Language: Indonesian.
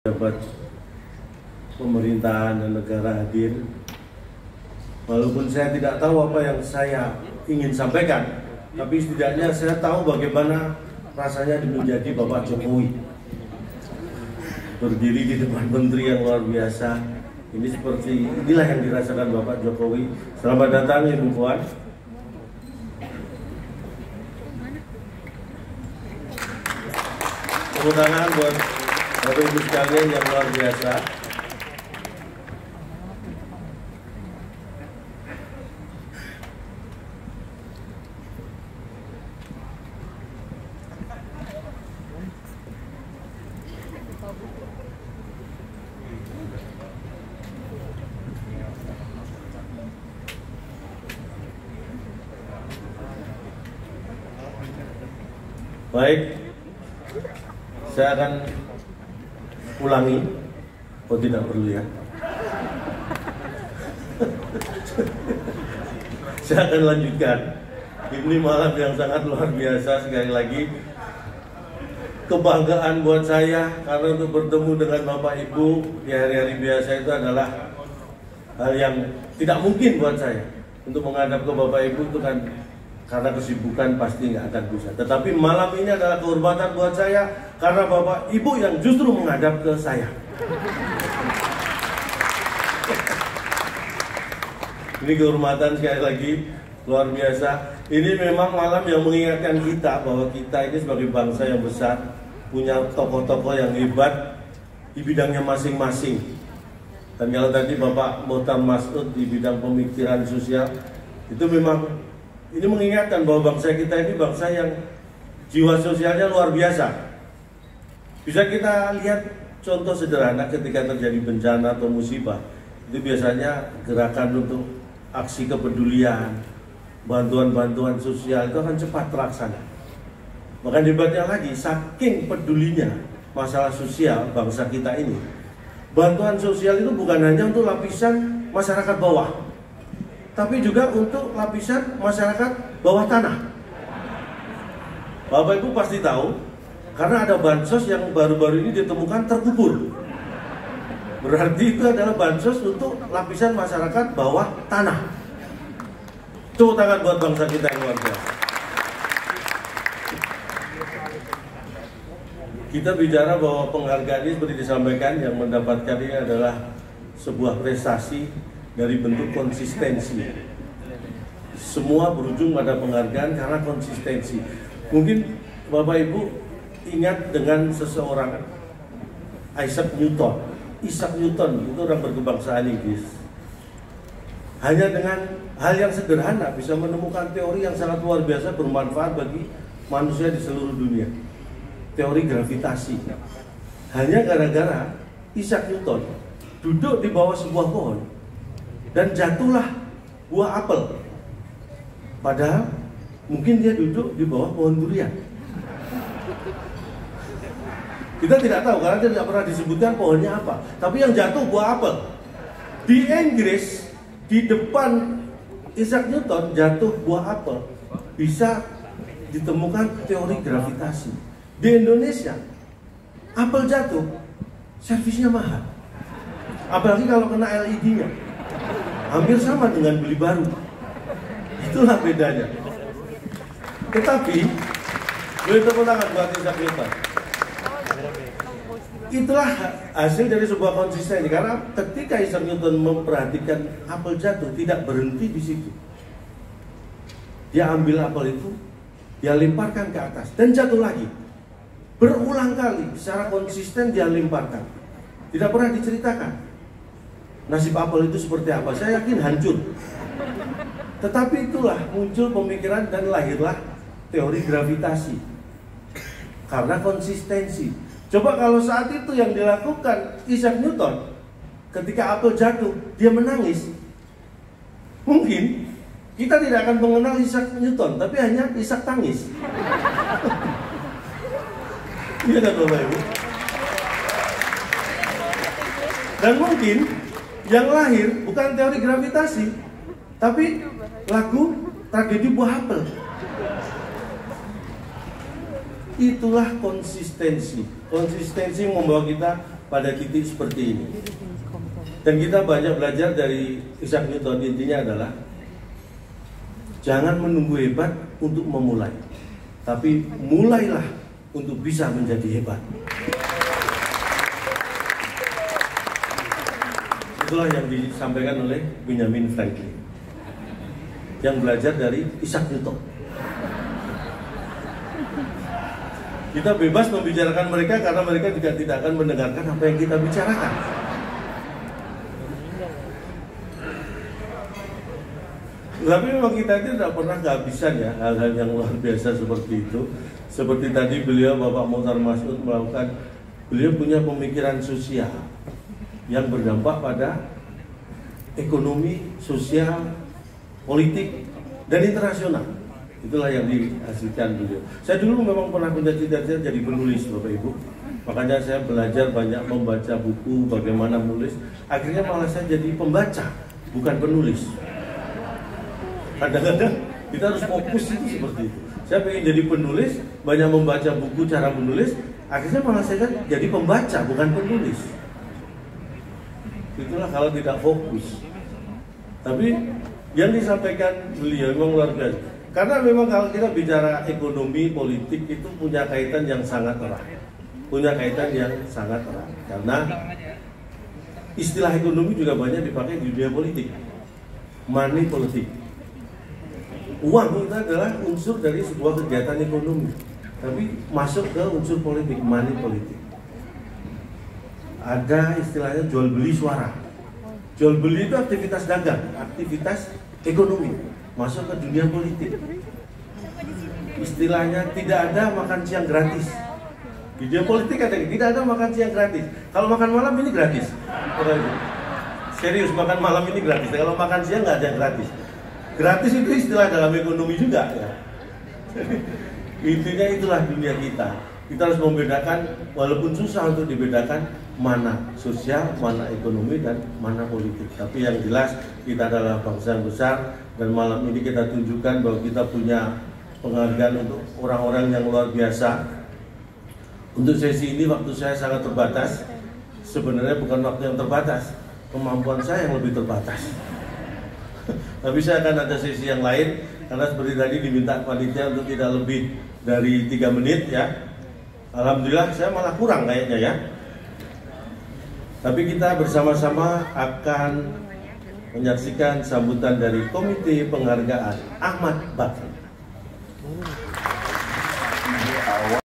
Dapat pemerintahan dan negara hadir, walaupun saya tidak tahu apa yang saya ingin sampaikan, tapi setidaknya saya tahu bagaimana rasanya menjadi Bapak Jokowi, berdiri di depan menteri yang luar biasa. Ini seperti inilah yang dirasakan Bapak Jokowi. Selamat datang Ibu Puan. Tepuk tangan buat Bapak Ibu sekalian yang luar biasa. Baik, saya akan ulangi. Oh, tidak perlu ya. Saya akan lanjutkan. Ini malam yang sangat luar biasa. Sekali lagi, kebanggaan buat saya karena untuk bertemu dengan Bapak Ibu di hari-hari biasa itu adalah hal yang tidak mungkin buat saya. Untuk menghadap ke Bapak Ibu itu kan karena kesibukan pasti nggak akan bisa. Tetapi malam ini adalah kehormatan buat saya karena Bapak Ibu yang justru menghadap ke saya. Ini kehormatan sekali lagi luar biasa. Ini memang malam yang mengingatkan kita bahwa kita ini sebagai bangsa yang besar punya tokoh-tokoh yang hebat di bidangnya masing-masing. Dan kalau tadi Bapak Mohtar Masud di bidang pemikiran sosial, itu memang ini mengingatkan bahwa bangsa kita ini bangsa yang jiwa sosialnya luar biasa. Bisa kita lihat contoh sederhana ketika terjadi bencana atau musibah. Itu biasanya gerakan untuk aksi kepedulian, bantuan-bantuan sosial itu akan cepat terlaksana. Bahkan hebatnya lagi, saking pedulinya masalah sosial bangsa kita ini, bantuan sosial itu bukan hanya untuk lapisan masyarakat bawah, tapi juga untuk lapisan masyarakat bawah tanah. Bapak Ibu pasti tahu, karena ada bansos yang baru-baru ini ditemukan terkubur. Berarti itu adalah bansos untuk lapisan masyarakat bawah tanah. Tepuk tangan buat bangsa kita yang luar biasa. Kita bicara bahwa penghargaan ini seperti disampaikan, yang mendapatkan ini adalah sebuah prestasi dari bentuk konsistensi. Semua berujung pada penghargaan karena konsistensi. Mungkin Bapak Ibu ingat dengan seseorang, Isaac Newton. Isaac Newton itu orang berkebangsaan Inggris. Hanya dengan hal yang sederhana bisa menemukan teori yang sangat luar biasa bermanfaat bagi manusia di seluruh dunia. Teori gravitasi. Hanya gara-gara Isaac Newton duduk di bawah sebuah pohon dan jatuhlah buah apel. Padahal mungkin dia duduk di bawah pohon durian. Kita tidak tahu karena tidak pernah disebutkan pohonnya apa. Tapi yang jatuh buah apel. Di Inggris, di depan Isaac Newton jatuh buah apel, bisa ditemukan teori gravitasi. Di Indonesia, apel jatuh, servisnya mahal. Apalagi kalau kena LED-nya. Hampir sama dengan beli baru. Itulah bedanya. Tetapi boleh tepuk tangan buat Isaac Newton. Itulah hasil dari sebuah konsistensi. Karena ketika Isaac Newton memperhatikan apel jatuh, tidak berhenti di situ. Dia ambil apel itu, dia lemparkan ke atas dan jatuh lagi. Berulang kali secara konsisten dia lemparkan. Tidak pernah diceritakan nasib apel itu seperti apa. Saya yakin hancur. Tetapi itulah muncul pemikiran dan lahirlah teori gravitasi. Karena konsistensi. Coba kalau saat itu yang dilakukan Isaac Newton, ketika apel jatuh, dia menangis. Mungkin kita tidak akan mengenal Isaac Newton, tapi hanya Isaac tangis. Iya kan Bapak Ibu? Dan mungkin yang lahir bukan teori gravitasi, tapi lagu tragedi buah apel. Itulah konsistensi. Konsistensi membawa kita pada titik seperti ini. Dan kita banyak belajar dari Isaac Newton. Intinya adalah jangan menunggu hebat untuk memulai, tapi mulailah untuk bisa menjadi hebat. Itulah yang disampaikan oleh Benjamin Franklin yang belajar dari Isaac Newton. Kita bebas membicarakan mereka karena mereka juga tidak akan mendengarkan apa yang kita bicarakan. Tapi memang kita itu tidak pernah kehabisan ya hal-hal yang luar biasa seperti itu. Seperti tadi beliau Bapak Muhtar Masud melakukan, beliau punya pemikiran sosial yang berdampak pada ekonomi, sosial, politik, dan internasional. Itulah yang dihasilkan beliau. Saya dulu memang pernah punya cita-cita jadi penulis, Bapak Ibu. Makanya saya belajar banyak membaca buku, bagaimana menulis. Akhirnya malah saya jadi pembaca, bukan penulis. Kadang-kadang kita harus fokus itu seperti itu. Saya pengen jadi penulis, banyak membaca buku cara menulis. Akhirnya malah saya jadi pembaca, bukan penulis. Itulah kalau tidak fokus. Tapi yang disampaikan beliau memang luar biasa. Karena memang kalau kita bicara ekonomi, politik itu punya kaitan yang sangat erat. Punya kaitan yang sangat erat. Karena istilah ekonomi juga banyak dipakai di dunia politik. Money politik. Uang itu adalah unsur dari sebuah kegiatan ekonomi. Tapi masuk ke unsur politik, money politik. Ada istilahnya jual beli suara. Jual beli itu aktivitas dagang, aktivitas ekonomi, masuk ke dunia politik. Istilahnya tidak ada makan siang gratis. Di dunia politik ada tidak ada makan siang gratis. Kalau makan malam ini gratis. Serius, makan malam ini gratis. Kalau makan siang nggak ada yang gratis. Gratis itu istilah dalam ekonomi juga ya. Intinya itulah dunia kita. Kita harus membedakan, walaupun susah untuk dibedakan mana sosial, mana ekonomi, dan mana politik. Tapi yang jelas kita adalah bangsa yang besar, dan malam ini kita tunjukkan bahwa kita punya penghargaan untuk orang-orang yang luar biasa. Untuk sesi ini waktu saya sangat terbatas. Sebenarnya bukan waktu yang terbatas, kemampuan saya yang lebih terbatas. Tapi saya akan ada sesi yang lain, karena seperti tadi diminta panitia untuk tidak lebih dari 3 menit ya. Alhamdulillah saya malah kurang kayaknya ya. Tapi kita bersama-sama akan menyaksikan sambutan dari Komite Penghargaan Ahmad Bakri.